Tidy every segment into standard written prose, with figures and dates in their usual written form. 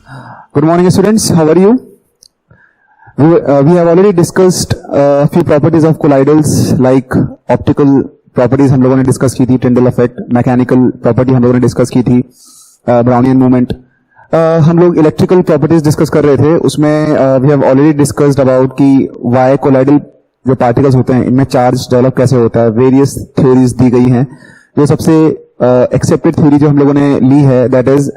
Good morning, students. How are you? We have already discussed a few properties of colloidals, like optical properties हम लोगों ने discuss की थी, Tyndall effect, mechanical property हम लोगों ने डिस्कस की थी, ब्राउनियन मूवमेंट. हम लोग इलेक्ट्रिकल प्रॉपर्टीज डिस्कस कर रहे थे. उसमें we have already discussed about कि वाई कोलाइडल जो पार्टिकल्स होते हैं इनमें चार्ज डेवलप कैसे होता है. वेरियस थ्योरीज दी गई हैं. जो सबसे एक्सेप्टेड थ्योरी जो हम लोगों ने ली है that is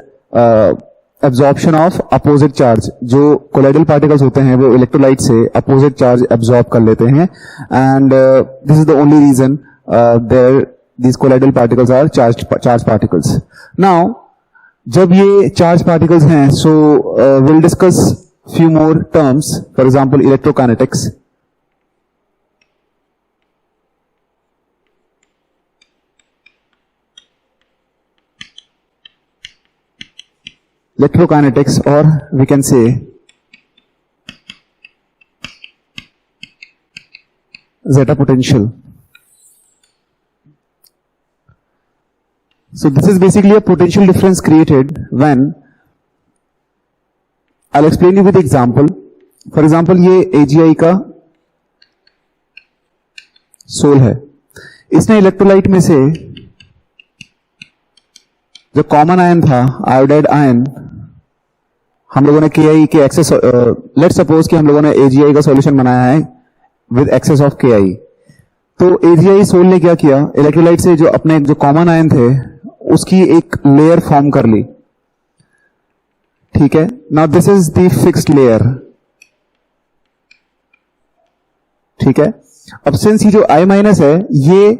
absorption of opposite charge. जो कोलाइडल पार्टिकल्स होते हैं वो इलेक्ट्रोलाइट से अपोजिट चार्ज एब्जॉर्ब कर लेते हैं, and this is the only reason there these colloidal particles are charged particles. Now, जब ये चार्ज पार्टिकल्स हैं, so will discuss few more terms. For example electrokinetics. Electrokinetics, or we can say zeta potential. So this is basically a potential difference created when, I'll explain you with example. For example, ये AgI का soul है. इसने electrolyte में से जो common ion था, iodide ion, हम लोगों ने KI के एक्सेस, लेट सपोज कि हम लोगों ने AgI का सॉल्यूशन बनाया है विद एक्सेस ऑफ KI. तो AgI सोल ने क्या किया, इलेक्ट्रोलाइट से जो अपने जो कॉमन आयन थे उसकी एक लेयर फॉर्म कर ली. ठीक है. Now this is the fixed layer. ठीक है. अब सिंस ये जो I माइनस है ये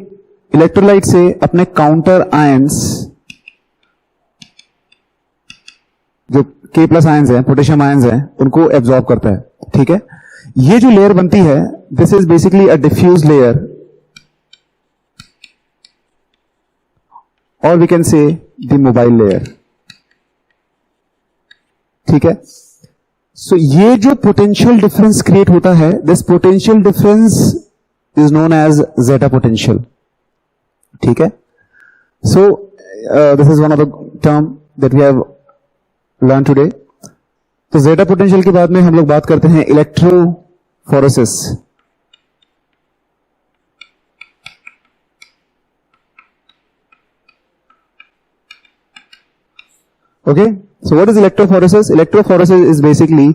इलेक्ट्रोलाइट से अपने काउंटर आयंस जो K प्लस आयंस हैं, पोटेशियम आयंस हैं, उनको एब्जॉर्ब करता है. ठीक है. ये जो लेयर बनती है this is basically a diffuse layer, और we can say the mobile layer. ठीक है. सो ये जो पोटेंशियल डिफरेंस क्रिएट होता है, this potential difference is known as zeta potential. ठीक है. So this is one of the term that we have learn today. तो जेटा पोटेंशियल के बाद में हम लोग बात करते हैं electrophoresis. Okay, so what is electrophoresis? Electrophoresis is basically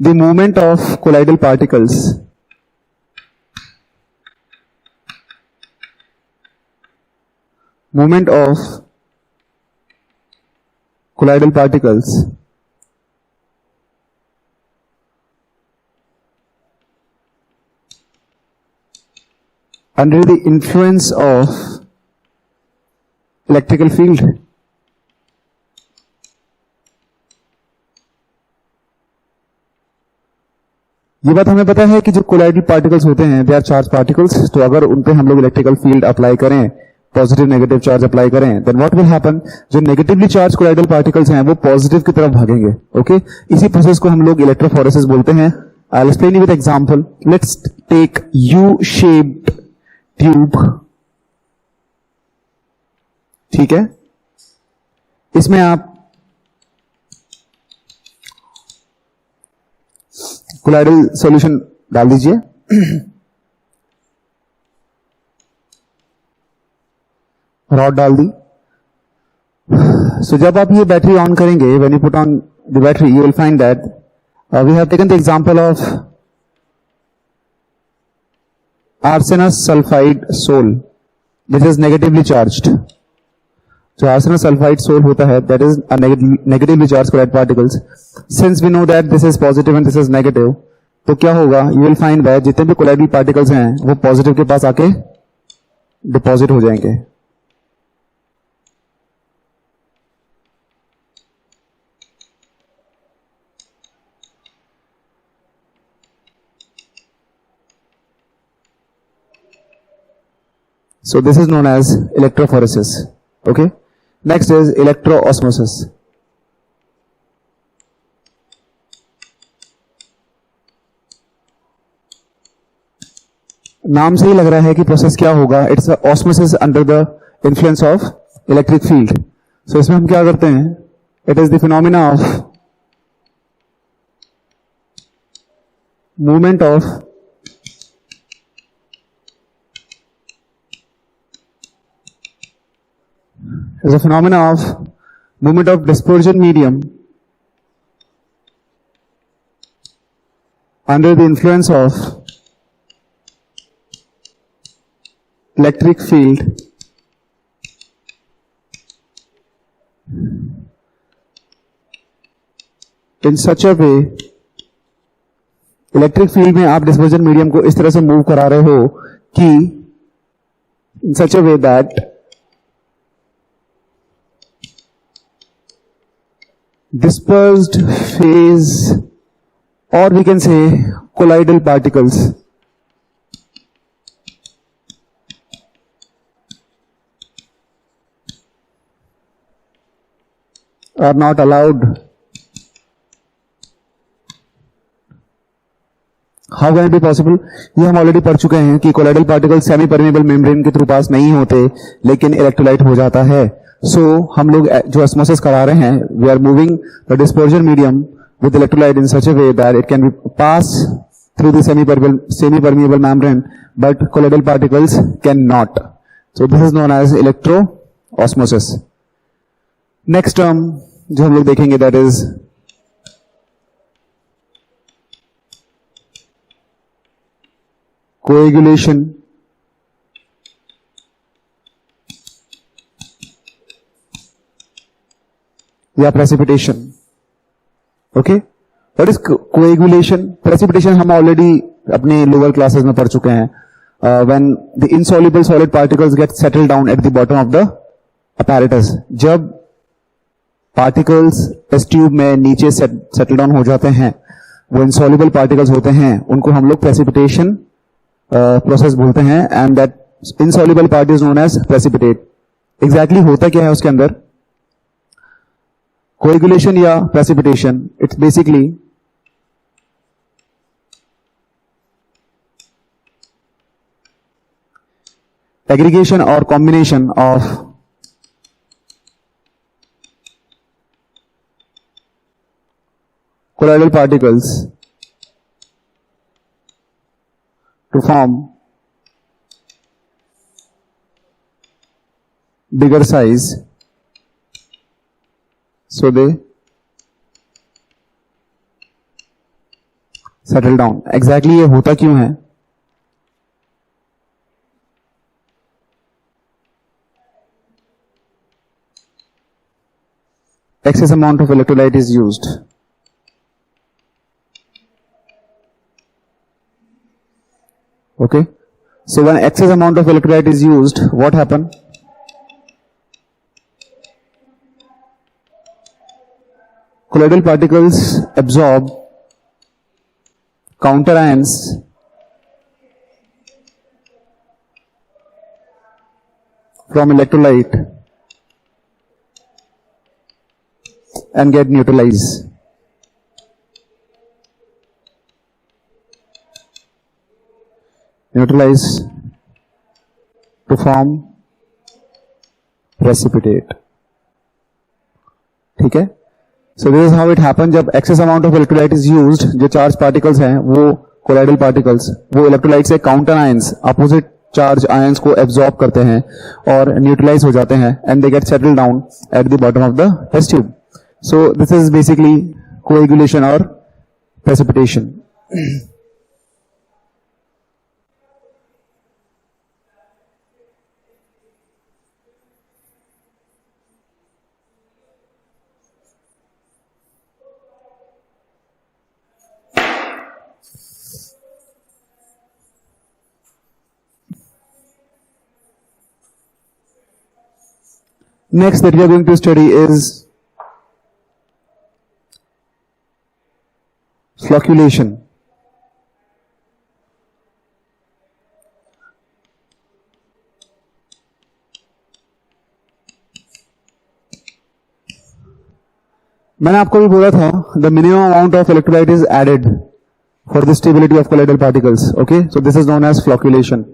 the movement of colloidal particles under the influence of electrical field. ये बात हमें पता है कि जो कोलाइडल पार्टिकल्स होते हैं दे आर चार्ज पार्टिकल्स. तो अगर उन पे हम लोग इलेक्ट्रिकल फील्ड अप्लाई करें, पॉजिटिव नेगेटिव चार्ज अप्लाई करें, देन व्हाट विल हैपन, जो नेगेटिवली चार्ज कोलाइडल पार्टिकल्स हैं वो पॉजिटिव की तरफ भागेंगे. ओके. इसी प्रोसेस को हम लोग इलेक्ट्रोफोरेसिस बोलते हैं. I will explain you with example. Let's take U shaped tube. ठीक है. इसमें आप कोलाइडल सॉल्यूशन डाल दीजिए. रॉड डाल दी. सो जब आप ये बैटरी ऑन करेंगे, when you put on the battery you will find that we have taken the example of arsenous sulphide sol which is negatively charged. जो आर्सेनस सल्फाइड सोल होता है that is a negatively charge colloid particles. Since we know that this is positive and this is negative, तो क्या होगा, you will find that जितने भी colloidal particles हैं वो पॉजिटिव के पास आके डिपॉजिट हो जाएंगे. So this is known as electrophoresis. Okay. Next is electroosmosis. नाम से ही लग रहा है कि प्रोसेस क्या होगा. It's osmosis under the influence of electric field. So इसमें हम क्या करते हैं, it is the phenomena of movement of is a phenomena of movement of dispersion medium under the influence of electric field in such a way, electric field में आप dispersion medium को इस तरह से मूव करा रहे हो कि in such a way that dispersed phase, or we can say colloidal particles, are not allowed. How can it be possible? ये हम ऑलरेडी पढ़ चुके हैं कि colloidal particle semi permeable membrane के थ्रू पास नहीं होते, लेकिन इलेक्ट्रोलाइट हो जाता है. सो हम लोग जो ऑस्मोसिस करा रहे हैं, we are moving the dispersion medium with electrolyte in such a way that it can be passed through the semi-permeable membrane, but colloidal particles cannot. So this is known as electro-osmosis. Next term जो हम लोग देखेंगे, that is coagulation या precipitation. Okay, what is coagulation? Precipitation हम already अपने lower classes में पढ़ चुके हैं. When the insoluble solid particles get settle down at the bottom of the apparatus, जब पार्टिकल्स टेस्ट ट्यूब में नीचे सेटल डाउन हो जाते हैं, वो इनसॉल्युबल पार्टिकल्स होते हैं, उनको हम लोग प्रेसिपिटेशन प्रोसेस बोलते हैं, and that insoluble part is known as precipitate. Exactly होता क्या है उसके अंदर? कोएगुलेशन या प्रेसिपिटेशन, इट्स बेसिकली एग्रीगेशन और combination of colloidal particles to form bigger size. So they settle down. Exactly ये होता क्यों है? Excess amount of electrolyte is used. Okay. So when excess amount of electrolyte is used, what happen? Colloidal particles absorb counter ions from electrolyte and get neutralized. To form precipitate. ठीक है? So this is how it happens. जब excess amount of electrolyte is used, जो charge particles हैं, वो colloidal particles, वो electrolyte से counter ions, opposite charge ions को absorb करते हैं और neutralize हो जाते हैं, and they get settled down at the bottom of the test tube. So this is basically coagulation or precipitation. Next that we are going to study is flocculation. मैंने आपको भी बोला था, the minimum amount of electrolyte is added for the stability of colloidal particles. Okay, so this is known as flocculation.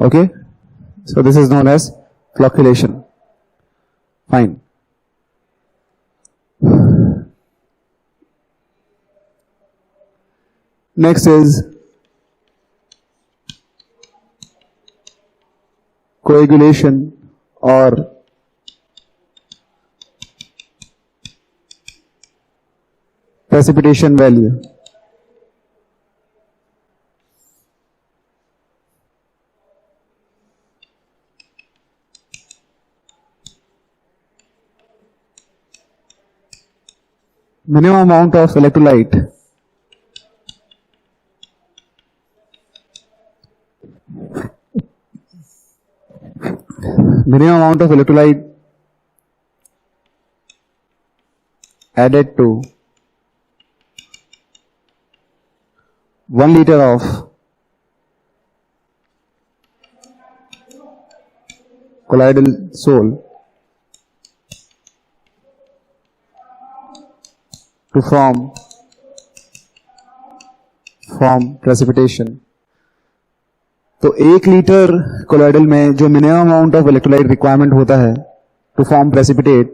Okay, so this is known as flocculation. Fine. Next is coagulation or precipitation value. Minimum amount of electrolyte added to 1 liter of colloidal sole to form precipitation. तो 1 litre colloidal में जो minimum amount of electrolyte requirement होता है to form precipitate,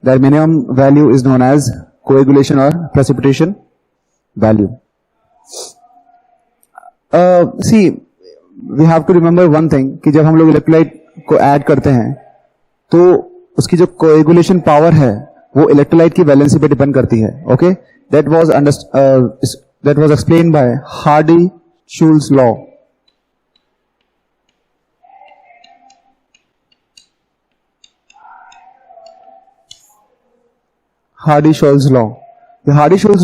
that minimum value is known as coagulation और precipitation value. See we have to remember one thing कि जब हम लोग इलेक्ट्रोलाइट को ऐड करते हैं तो उसकी जो कोएगुलेशन पावर है वो इलेक्ट्रोलाइट की वैलेंसी पे डिपेंड करती है. Okay, that was explain by Hardy Schulze law. Hardy Schulze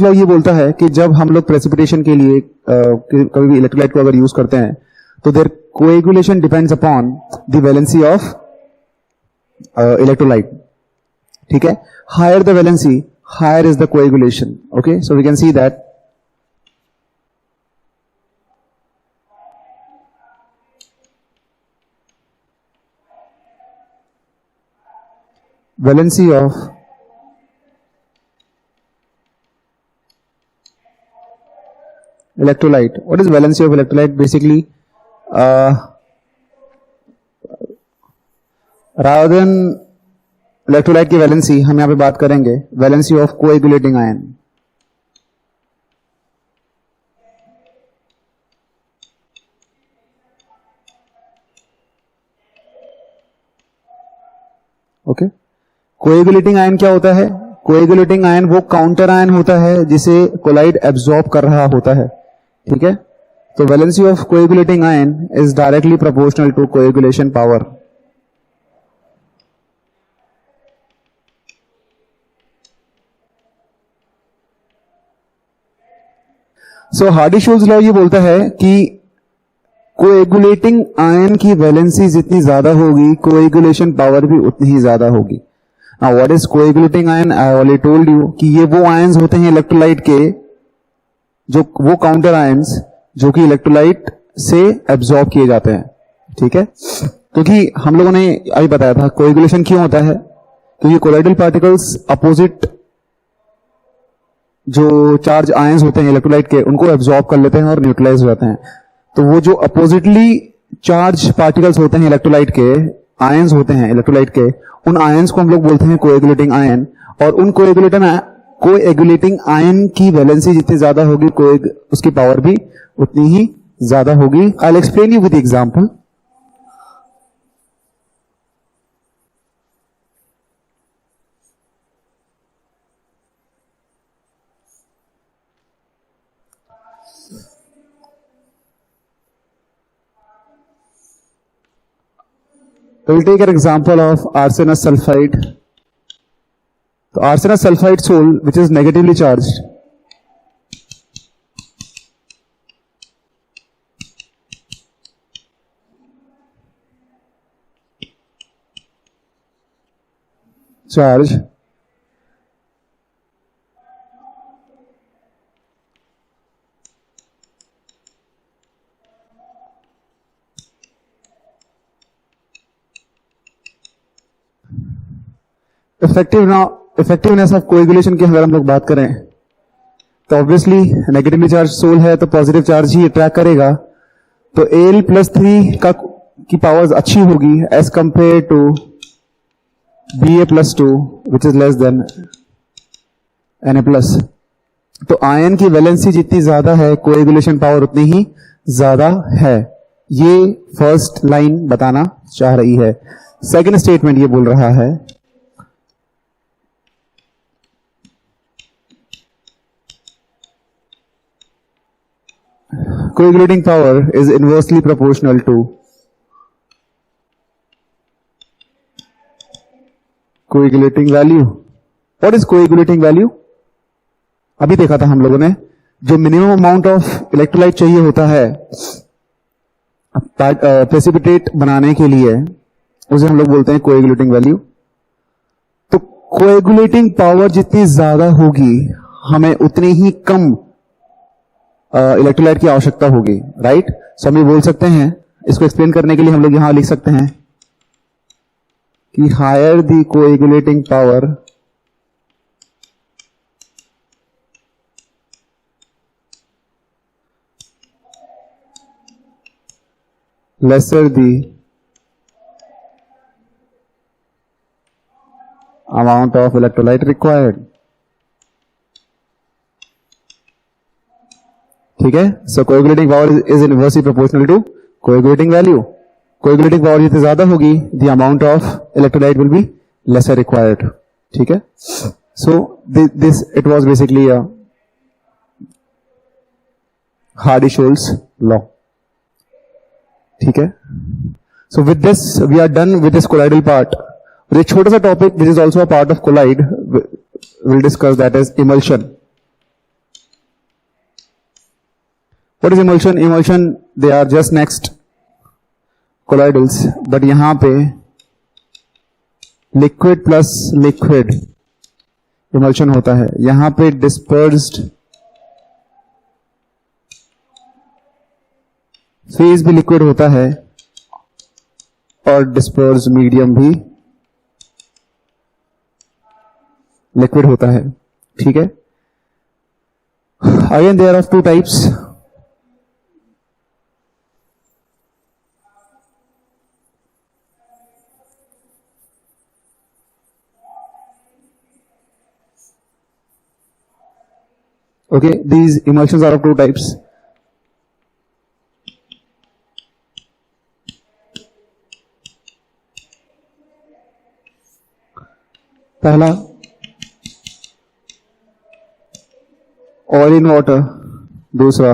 law ये बोलता है कि जब हम लोग प्रेसिपिटेशन के लिए कभी भी इलेक्ट्रोलाइट को अगर यूज करते हैं तो their coagulation depends upon the valency of electrolyte. ठीक है, higher the valency higher is the coagulation. Okay, so we can see that valency of electrolyte. What is valency of electrolyte? Basically, rather than electrolyte की valency हम यहाँ पे बात करेंगे valency of coagulating ion. Okay, coagulating ion क्या होता है? Coagulating ion वो काउंटर आयन होता है जिसे कोलाइड एब्जॉर्ब कर रहा होता है. ठीक है, तो valency of coagulating ion is directly proportional to coagulation power. So Hardy Schulze law ये बोलता है कि कोएगुलेटिंग आयन की वैलेंसी जितनी ज्यादा होगी कोएगुलेशन पावर भी उतनी ही ज्यादा होगी. Now what is coagulating ion? I already told you कि ये वो आयंस होते हैं इलेक्ट्रोलाइट के जो वो काउंटर आयंस जो कि इलेक्ट्रोलाइट से एब्जॉर्ब किए जाते हैं. ठीक है, क्योंकि हम लोगों ने अभी बताया था कोएगुलेशन क्यों होता है, क्योंकि कोलाइडल पार्टिकल्स अपोजिट जो चार्ज आयंस होते हैं इलेक्ट्रोलाइट के उनको एब्जॉर्ब कर लेते हैं और न्यूट्रलाइज हो जाते हैं. तो वो जो अपोजिटली चार्ज पार्टिकल्स होते हैं इलेक्ट्रोलाइट के, आयंस होते हैं इलेक्ट्रोलाइट के, उन आयंस को हम लोग बोलते हैं कोएगुलेटिंग आयन. और उन कोएगुलेटिंग आयन की वैलेंसी जितनी ज्यादा होगी उसकी पावर भी उतनी ही ज्यादा होगी. आई will explain you with example. We'll take an example of arsenous sulfide. So arsenous sulfide sole which is negatively charged. Charge effectiveness of coagulation की अगर हम लोग बात करें तो ऑब्वियसली नेगेटिवली चार्ज सोल है तो पॉजिटिव चार्ज ही अट्रैक्ट करेगा. तो Al+3 का की पावर्स अच्छी होगी as compare to Ba+2 which is less than Na+. तो आयन की वैलेंसी जितनी ज्यादा है कोएगुलेशन पावर उतनी ही ज्यादा है. ये फर्स्ट लाइन बताना चाह रही है. सेकंड स्टेटमेंट ये बोल रहा है coagulating power is inversely proportional to coagulating value. What is coagulating value? अभी देखा था हम लोगों ने, जो मिनिमम अमाउंट ऑफ इलेक्ट्रोलाइट चाहिए होता है प्रेसिपिटेट बनाने के लिए, उसे हम लोग बोलते हैं कोएगुलेटिंग वैल्यू. तो कोएगुलेटिंग पावर जितनी ज्यादा होगी हमें उतनी ही कम इलेक्ट्रोलाइट की आवश्यकता होगी. राइट. सो हम ये बोल सकते हैं, इसको एक्सप्लेन करने के लिए हम लोग यहां लिख सकते हैं कि higher the coagulating power lesser the amount of electrolyte required. ठीक है. So coagulating power is inversely proportional to coagulating value. Coagulating power जितनी ज्यादा होगी the amount of electrolyte will be lesser required. ठीक है. So this it was basically a Hardy Schulze law. ठीक है. So with this we are done with this colloidal part. और एक छोटा सा topic which is also a part of colloid will discuss, that is emulsion. What is emulsion? Emulsion, they are just next colloidals, but यहां पे liquid plus liquid emulsion होता है. यहां पे dispersed फेज भी लिक्विड होता है और डिस्पर्स्ड मीडियम भी लिक्विड होता है. ठीक है. Again there are of two types. Okay, these emulsions are of two types. पहला ऑयल इन वाटर, दूसरा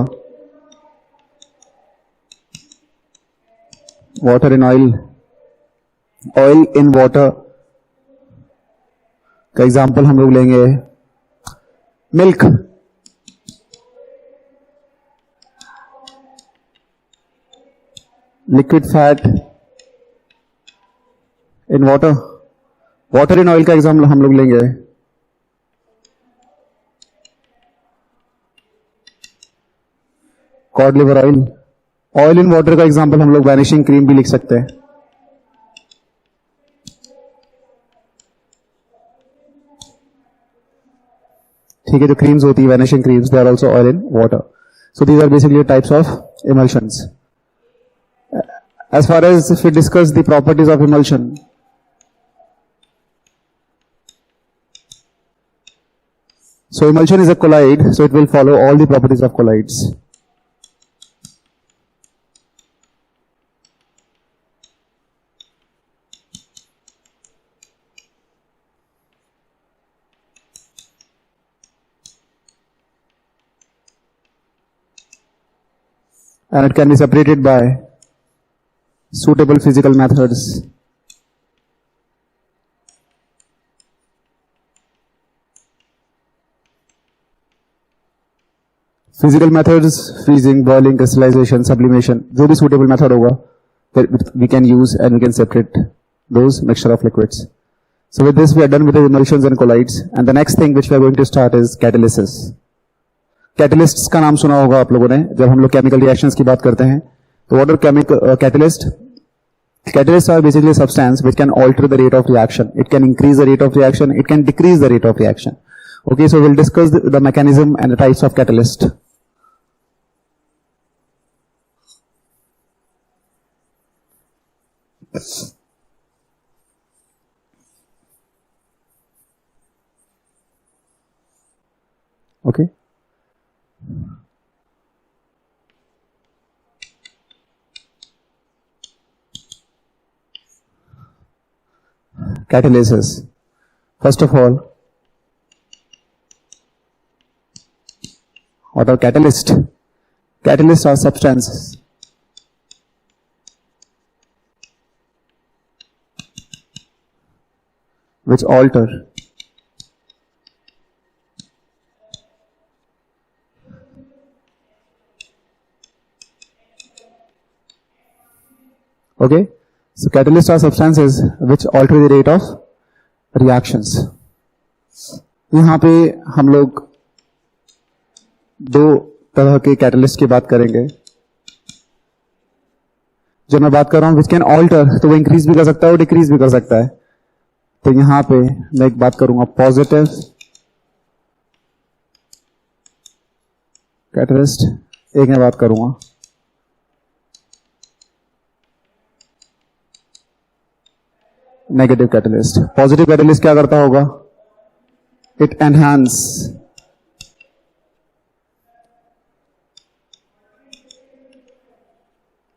water in oil. Oil in water का एग्जांपल हम लोग लेंगे milk. Liquid fat in water. Water in oil का example हम लोग लेंगे cod liver oil. Oil in water का एग्जाम्पल हम लोग वैनिशिंग क्रीम भी लिख सकते हैं. ठीक है. जो क्रीम्स होती है vanishing creams, they are also oil in water. So these are basically types of emulsions. As far as if we discuss the properties of emulsion, so emulsion is a colloid, so it will follow all the properties of colloids. And it can be separated by suitable physical methods. Physical methods, freezing, boiling, crystallization, sublimation, जो भी suitable method होगा, we can use and we can separate those mixture of liquids. So with this we are done with the emulsions and colloids, and the next thing which we are going to start is catalysis. Catalysts का नाम सुना होगा आप लोगों ने जब हम लोग chemical reactions की बात करते हैं. So what are chemical catalyst? Catalysts are basically a substance which can alter the rate of reaction. It can increase the rate of reaction. It can decrease the rate of reaction. Okay, so we'll discuss the mechanism and the types of catalyst. Okay. Catalysis. First of all, what are catalysts? Catalysts are substances which alter okay. So catalysts are substances which alter the rate of reactions. यहाँ पे हम लोग दो तरह के catalyst की बात करेंगे. जो मैं बात कर रहा हूं विच कैन ऑल्टर, तो वो इंक्रीज भी कर सकता है और डिक्रीज भी कर सकता है. तो यहां पे मैं एक बात करूंगा पॉजिटिव कैटलिस्ट, एक मैं बात करूंगा नेगेटिव कैटलिस्ट. पॉजिटिव कैटलिस्ट क्या करता होगा? It enhance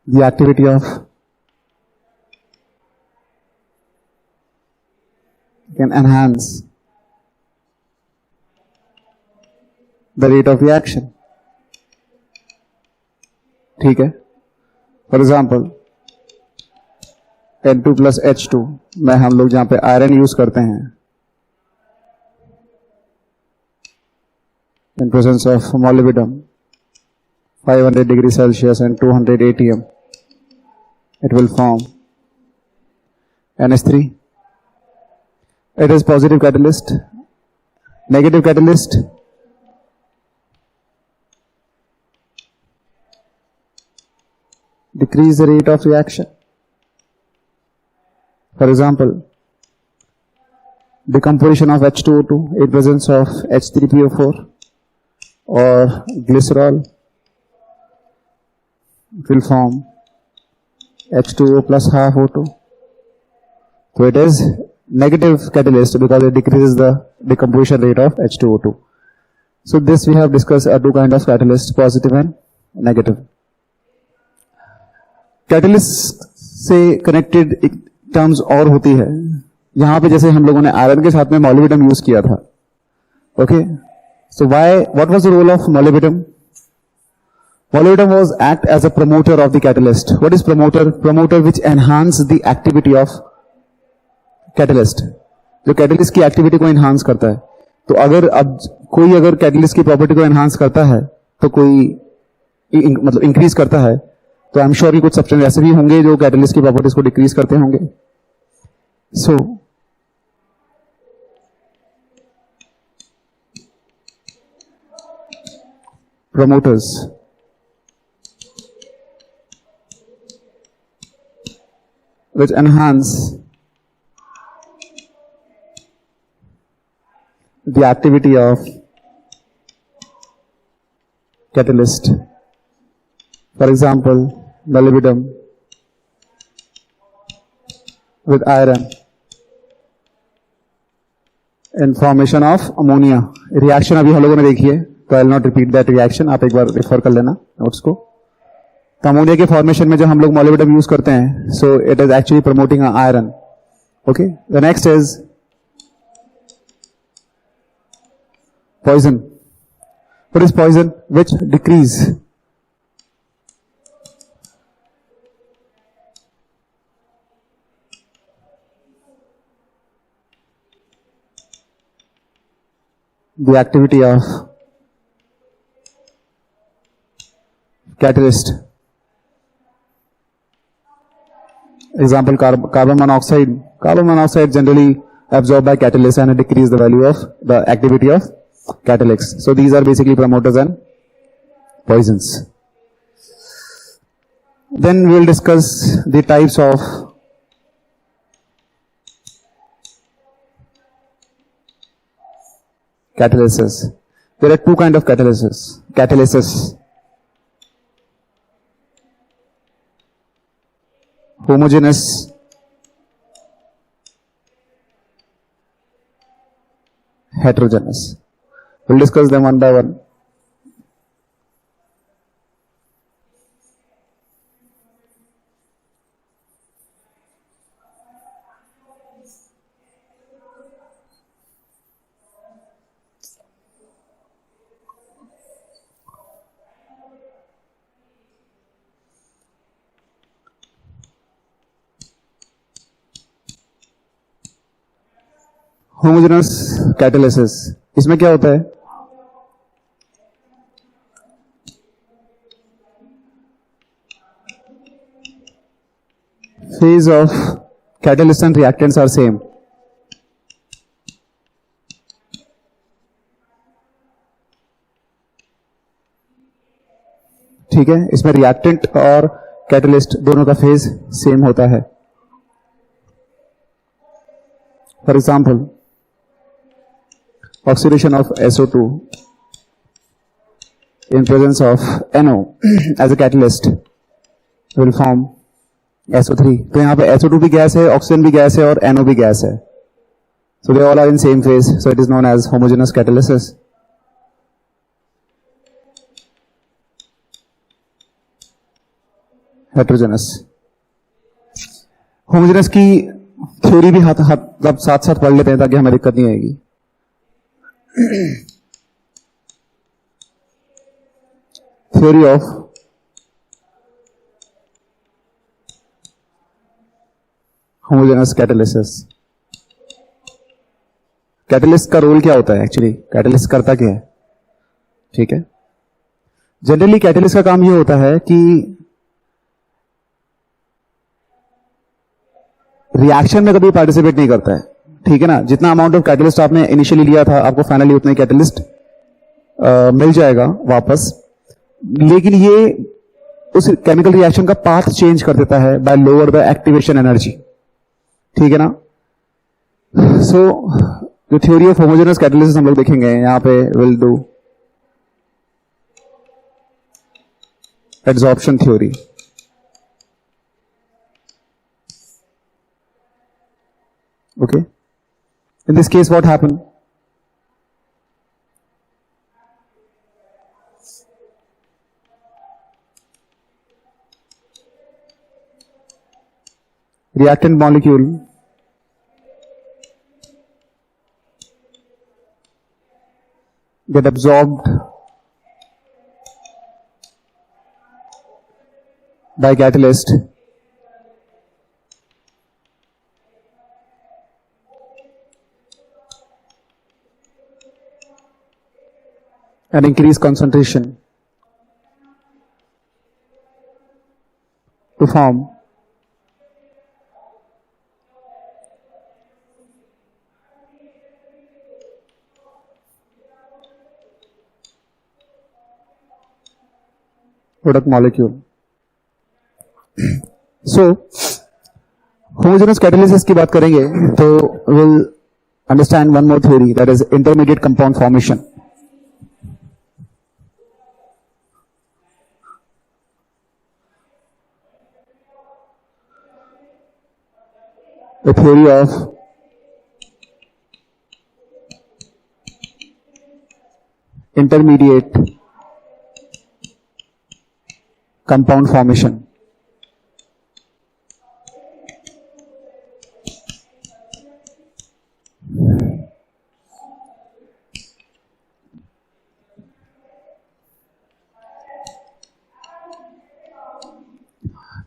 the activity of can enhance the rate of reaction. ठीक है. For example N2 plus H2 में हम लोग जहां पे आयरन यूज करते हैं in presence of molybdenum 500 degree Celsius and 200 atm, it will form NH3. It is positive catalyst. Negative catalyst, decrease the rate of reaction. For example, decomposition of H2O2 in presence of H3PO4 or glycerol will form H2O plus half O2. So it is negative catalyst because it decreases the decomposition rate of H2O2. So this we have discussed two kinds of catalyst, positive and negative. Catalyst से connected terms और होती है. यहां पे जैसे हम लोगों ने आयरन के साथ में मोलिब्डेनम यूज किया था. Okay, so what was the role of molybdenum? Molybdenum was act as a promoter of the catalyst. What is promoter? Promoter which enhance the activity of catalyst. जो catalyst की activity को enhance करता है. तो अगर अब कोई अगर catalyst की property को enhance करता है तो कोई मतलब increase करता है, तो आई एम श्योर कि कुछ सब्सटेंस ऐसे भी होंगे जो कैटलिस्ट की प्रॉपर्टीज को डिक्रीज करते होंगे. सो promoters which enhance the activity of catalyst. For example, molybdenum with iron in formation of ammonia. Reaction अभी हम लोगों ने देखी है, तो I will not repeat that reaction. आप एक बार रेफर कर लेना नोट्स को. तो अमोनिया के फॉर्मेशन में जो हम लोग मोलिब्डेनम यूज करते हैं, so it is actually promoting iron. Okay, the next is poison. What is poison? Which decrease the activity of catalyst. Example, carbon monoxide. Carbon monoxide generally absorbed by catalyst and decrease the value of the activity of catalysts. So these are basically promoters and poisons. Then we will discuss the types of catalysis. There are two kinds of catalysis. Homogeneous heterogeneous. We'll discuss them one by one. Homogeneous catalysis, इसमें क्या होता है? Phase of catalyst and reactants are same. ठीक है, इसमें reactant और catalyst दोनों का फेज सेम होता है. For example, oxidation of SO2 in presence of NO as a catalyst will form SO3. तो यहाँ पे SO2 भी गैस है, ऑक्सीजन भी गैस है और NO भी गैस है. So they all are in same phase. So it is known as homogeneous catalysis. Heterogeneous. Homogeneous की थ्योरी भी साथ साथ पढ़ लेते हैं ताकि हमें दिक्कत नहीं आएगी. Theory of homogeneous catalysis. Catalyst का रोल क्या होता है? एक्चुअली कैटलिस्ट करता क्या है? ठीक है, जनरली कैटलिस्ट का काम ये होता है कि रिएक्शन में कभी पार्टिसिपेट नहीं करता है. ठीक है ना, जितना अमाउंट ऑफ कैटलिस्ट आपने इनिशियली लिया था आपको फाइनली उतना ही कैटलिस्ट मिल जाएगा वापस. लेकिन ये उस केमिकल रिएक्शन का पाथ चेंज कर देता है by lower the activation energy. ठीक है ना. सो जो थ्योरी ऑफ होमोजेनस कैटलिसिस हम लोग देखेंगे यहां पे, will do adsorption theory. Okay, in this case what happened? Reactant molecule get absorbed by catalyst and increase concentration to form product molecule. So homogeneous catalysis की बात करेंगे तो we'll understand one more theory, that is intermediate compound formation. The theory of intermediate compound formation.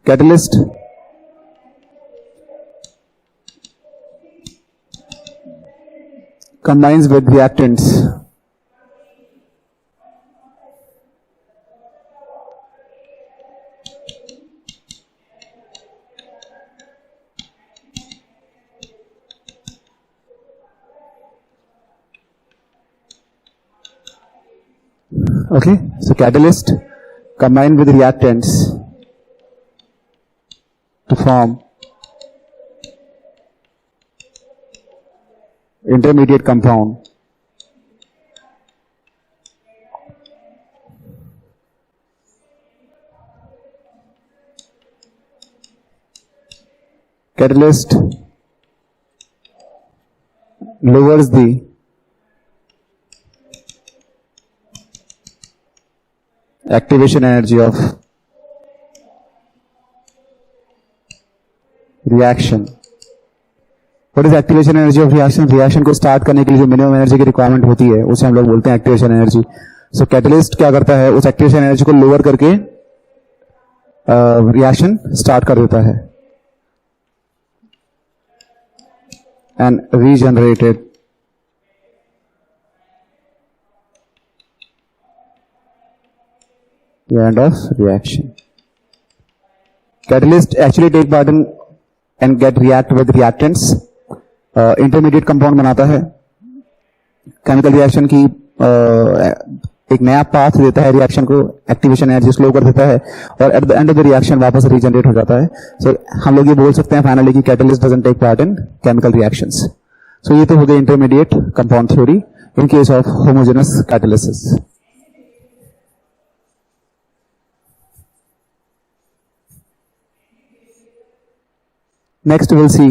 Catalyst combines with reactants Okay, so catalyst combined with reactants to form intermediate compound. Catalyst lowers the activation energy of reaction. What is activation energy of reaction? Reaction को start करने के लिए जो minimum energy की requirement होती है उसे हम लोग बोलते हैं एक्टिवेशन एनर्जी. सो कैटलिस्ट क्या करता है, उस एक्टिवेशन एनर्जी को लोअर करके रिएक्शन स्टार्ट कर देता है. And regenerated the end of reaction. Catalyst actually take part in and get react with reactants. Intermediate compound बनाता है. Chemical reaction की एक नया पाथ देता है रिएक्शन को, एक्टिवेशन एनर्जी स्लो कर देता है और at the end of the reaction वापस रीजनरेट हो जाता है. सो हम लोग ये बोल सकते हैं फाइनली कि catalyst doesn't take part in chemical reactions. So ये तो हो गया intermediate compound theory in case of homogeneous catalysis. Next we'll see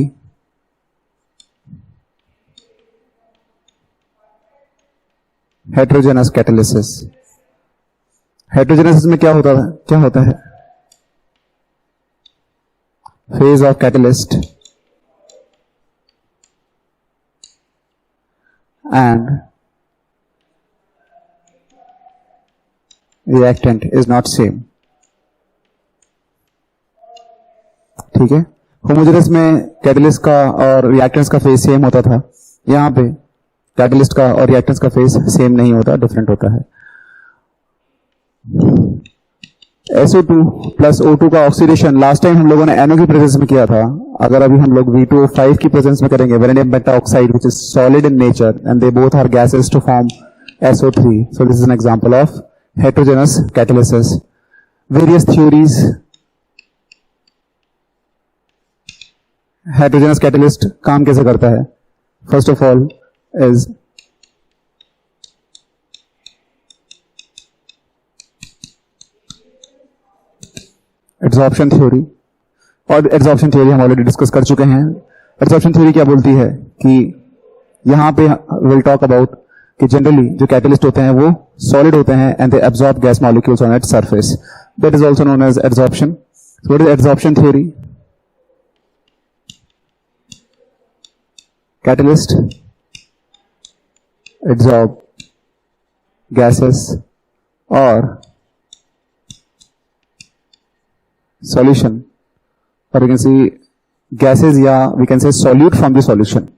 heterogeneous catalysis. Heterogeneous में क्या होता है? Phase of catalyst and reactant is not same. ठीक है. होमोजेनस में कैटलिस्ट का और रिएक्टेंट्स का फेज सेम होता था. यहां पे कैटलिस्ट का और रिएक्टेंट्स का फेज सेम नहीं होता, डिफरेंट होता है. SO2 प्लस O2 का ऑक्सीडेशन लास्ट टाइम हम लोगों ने NO की प्रेजेंस में किया था. अगर अभी हम लोग V2O5 की प्रेजेंस में करेंगे, vanadium beta oxide which is solid in nature and they both are gases to form SO3. So this is an example of heterogeneous catalysis. Various theories. Heterogeneous catalyst काम कैसे करता है? First of all is adsorption theory. और adsorption theory हम already discuss कर चुके हैं. Adsorption theory क्या बोलती है कि यहां पे विल टॉक अबाउट कि जनरली जो कैटलिस्ट होते हैं वो सॉलिड होते हैं and they absorb gas molecules on its surface. That is also known as adsorption. What is adsorption theory? Catalyst absorb gases or solution, or you can see gases, yeah, we can say solute from the solution.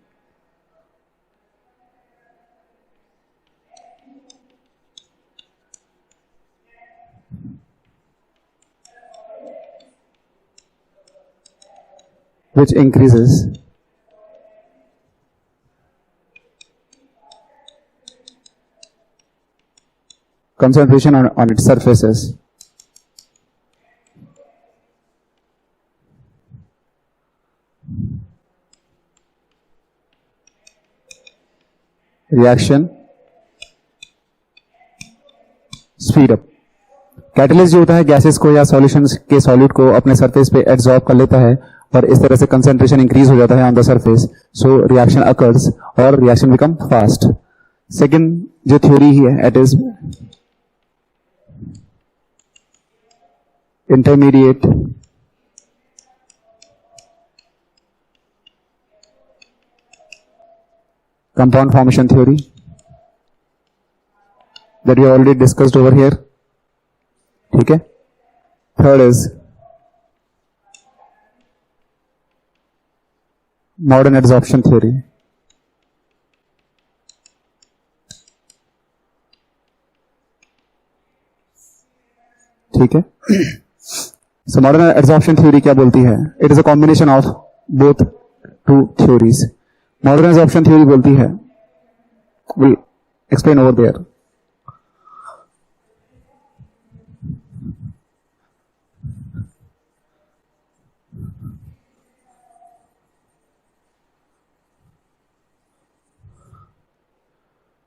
Which increases concentration on its surfaces. Reaction speed up. Catalyst जो होता है gases को या solutions के solute को अपने surface पे absorb कर लेता है और इस तरह से कंसंट्रेशन इंक्रीज हो जाता है on the surface. So reaction occurs और रिएक्शन बिकम फास्ट. सेकंड जो थ्योरी है it is intermediate compound formation theory that we already discussed over here. ठीक है. Third is modern adsorption theory. ठीक है. So modern adsorption theory क्या बोलती है? It is a combination of both two theories. Modern adsorption theory बोलती है, we'll explain over there.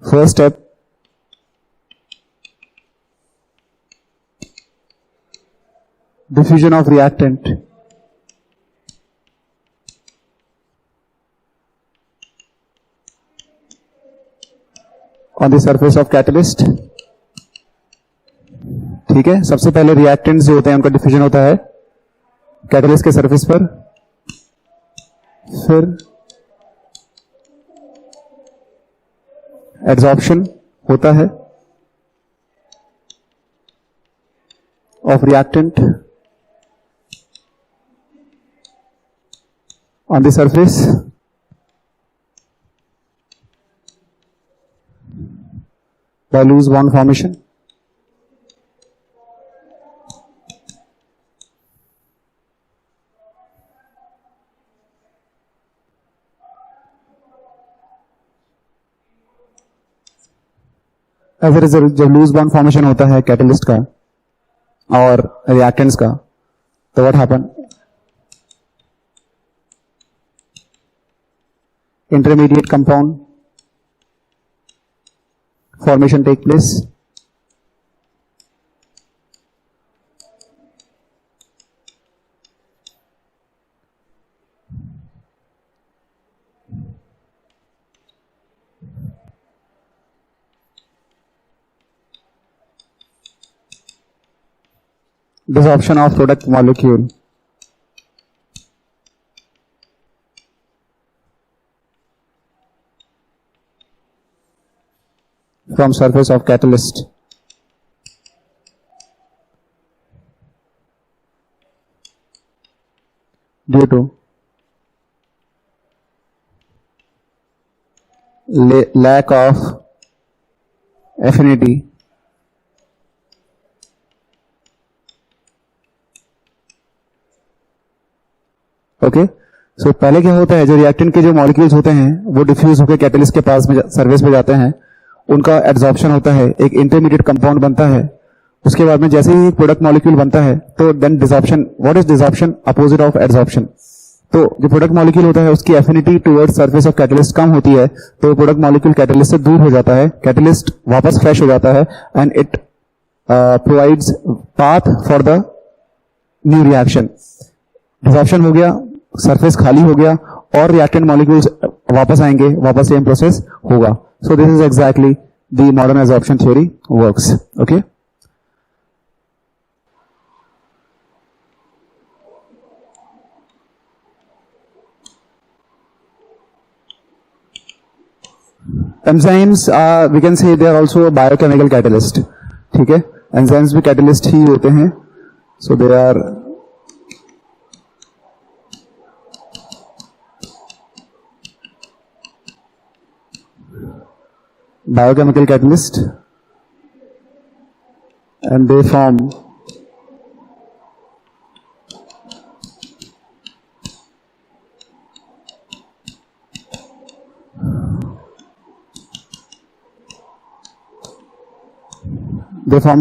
First step, diffusion of reactant on the surface of catalyst. ठीक है, सबसे पहले रिएक्टेंट्स जो होते हैं उनका डिफ्यूजन होता है कैटलिस्ट के सरफेस पर, फिर एड्सॉर्प्शन होता है of reactant on the surface by loose bond formation. As a result, जब लूज बॉन्ड फॉर्मेशन होता है कैटलिस्ट का और रिएक्टेंट्स का, तो what happen, intermediate compound formation take place. Desorption of product molecule. From surface of catalyst. Due to lack of affinity okay so पहले क्या होता है, जो रिएक्टेंट के जो मॉलिक्यूल्स होते हैं वो डिफ्यूज होकर कैटलिस्ट के पास में सरफेस पे जाते हैं, उनका एड्सॉर्प्शन होता है, एक इंटरमीडिएट कंपाउंड बनता है, उसके बाद में जैसे ही प्रोडक्ट मॉलिक्यूल बनता है तो then desorption, what is desorption, opposite of adsorption. तो जो प्रोडक्ट मॉलिक्यूल होता है उसकी affinity towards surface of catalyst कम होती है, तो प्रोडक्ट मॉलिक्यूल कैटलिस्ट से दूर हो जाता है, कैटलिस्ट वापस फ्रेश हो जाता है and it provides path for the new reaction. Desorption हो गया, सरफेस खाली हो गया और रिएक्टेंट मॉलिक्यूल्स वापस आएंगे, वापस सेम प्रोसेस होगा। So this is exactly the modern absorption theory works. Okay, enzymes we can say they are also biochemical catalyst. ठीक है, एंजाइम्स भी कैटलिस्ट ही होते हैं। So they are biochemical catalyst and they form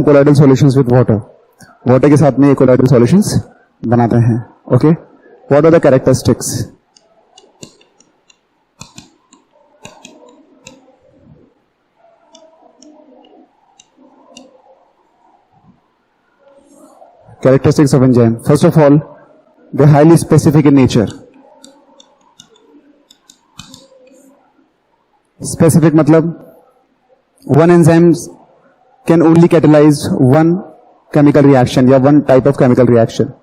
colloidal solutions with water. Water के साथ में ये colloidal solutions बनाते हैं। Okay, what are the characteristics? Characteristics of enzyme. First of all, they are highly specific in nature. Specific मतलब one enzyme can only catalyze one chemical reaction या one type of chemical reaction.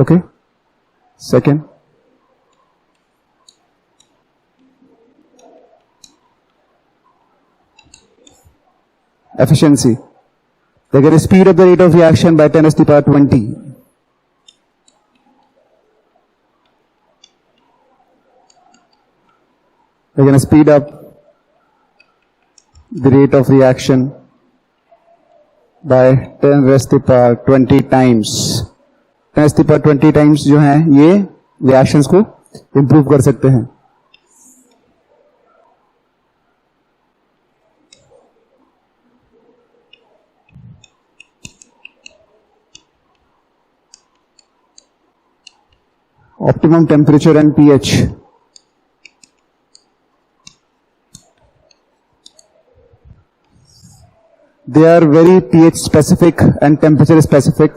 Okay. Second, efficiency. They can speed up the rate of reaction by 10 to the power 20. They can speed up the rate of reaction by 10 to the power 20 times. 10 to the power 20 times जो है ये reactions को improve कर सकते हैं। optimum temperature and pH. They are very pH specific and temperature specific.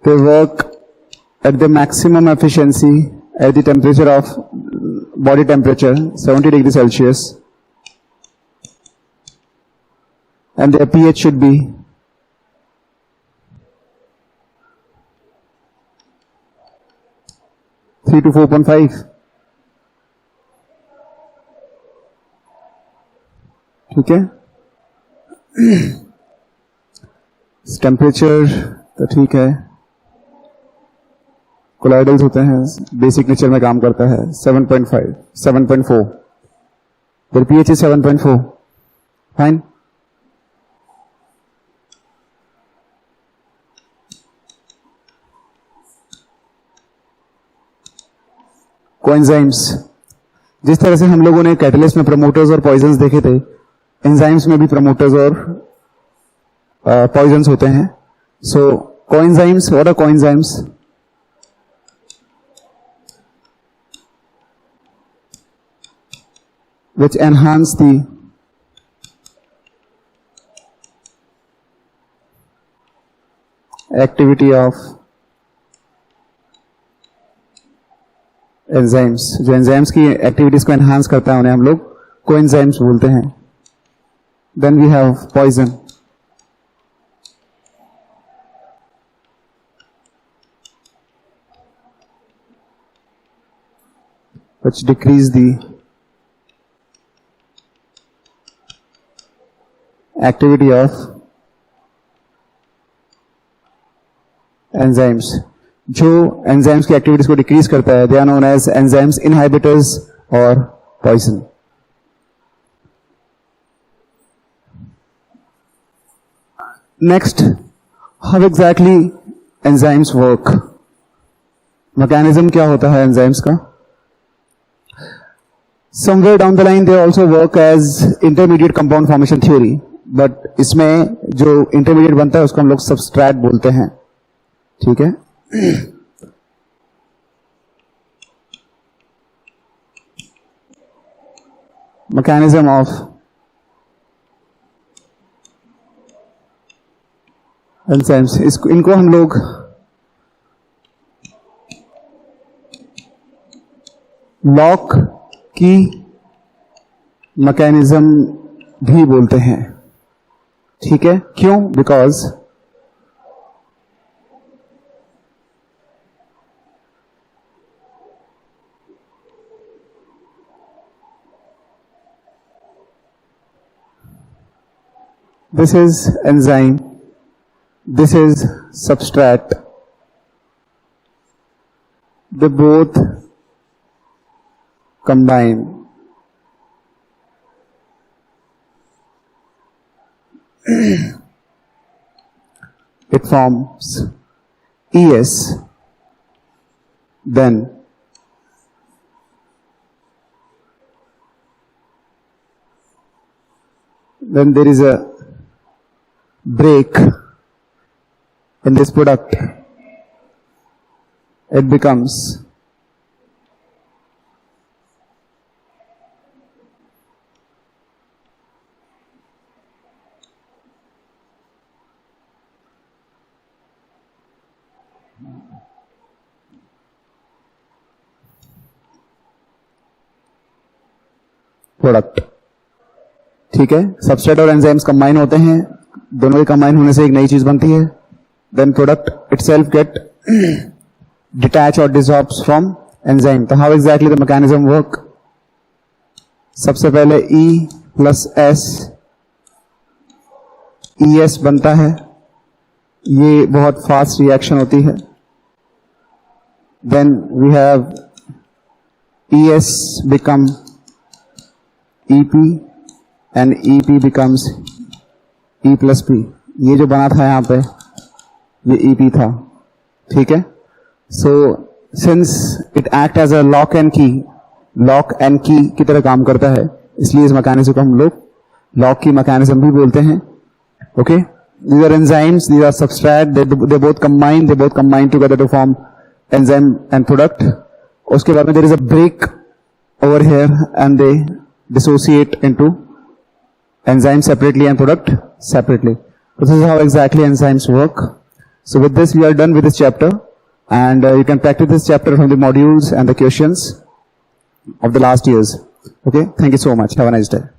They work at the maximum efficiency at the temperature of body temperature 70 degrees Celsius, and their pH should be 3 to 4.5. ठीक है, temperature तो ठीक है, colloidals होते हैं, basic nature में काम करता है 7.5, 7.4, फिर pH is 7.4, फाइन. कोएंजाइम्स, जिस तरह से हम लोगों ने कैटलिस्ट में प्रमोटर्स और पॉइजन्स देखे थे, एंजाइम्स में भी प्रमोटर्स और पॉइजन्स होते हैं. So coenzymes, what are coenzymes? which enhance the activity of enzymes. जो enzymes की activities को enhance करता है उन्हें हम लोग coenzymes बोलते हैं. Then we have poison. which decrease the activity of enzymes. जो enzymes की activities को decrease करता है, they are known as enzymes inhibitors or poison. Next, how exactly enzymes work? Mechanism क्या होता है enzymes का? Somewhere down the line they also work as intermediate compound formation theory, but इसमें जो intermediate बनता है उसको हम लोग substrate बोलते हैं. ठीक है, mechanism of enzymes, इनको हम लोग लॉक की मैकेनिज्म भी बोलते हैं. ठीक है, क्यों? Because this is enzyme, this is substrate, they both combine it forms ES, then there is a break in this product, it becomes product. ठीक है, सबस्ट्रेट और एंजाइम्स कंबाइन होते हैं, दोनों के कंबाइन होने से एक नई चीज बनती है. Then product itself get detach और डिसॉर्ब्स फ्रॉम एंजाइम. तो how exactly the mechanism work? सबसे पहले E प्लस S, ES बनता है, ये बहुत फास्ट रिएक्शन होती है. Then we have ES become EP and EP becomes E plus P. ये जो बना था यहाँ पे ये EP था. ठीक है, so since it act as a lock and key की तरह काम करता है, इसलिए इस मैकेनिज्म को हम लोग लॉक की मैकेनिज्म भी बोलते हैं. Okay, these are enzymes, these are substrate, they both combine together to form enzyme and product. उसके बाद में there is a break over here and they dissociate into enzyme separately and product separately. This is how exactly enzymes work. So with this we are done with this chapter, and you can practice this chapter from the modules and the questions of the last years. Okay, thank you so much. Have a nice day.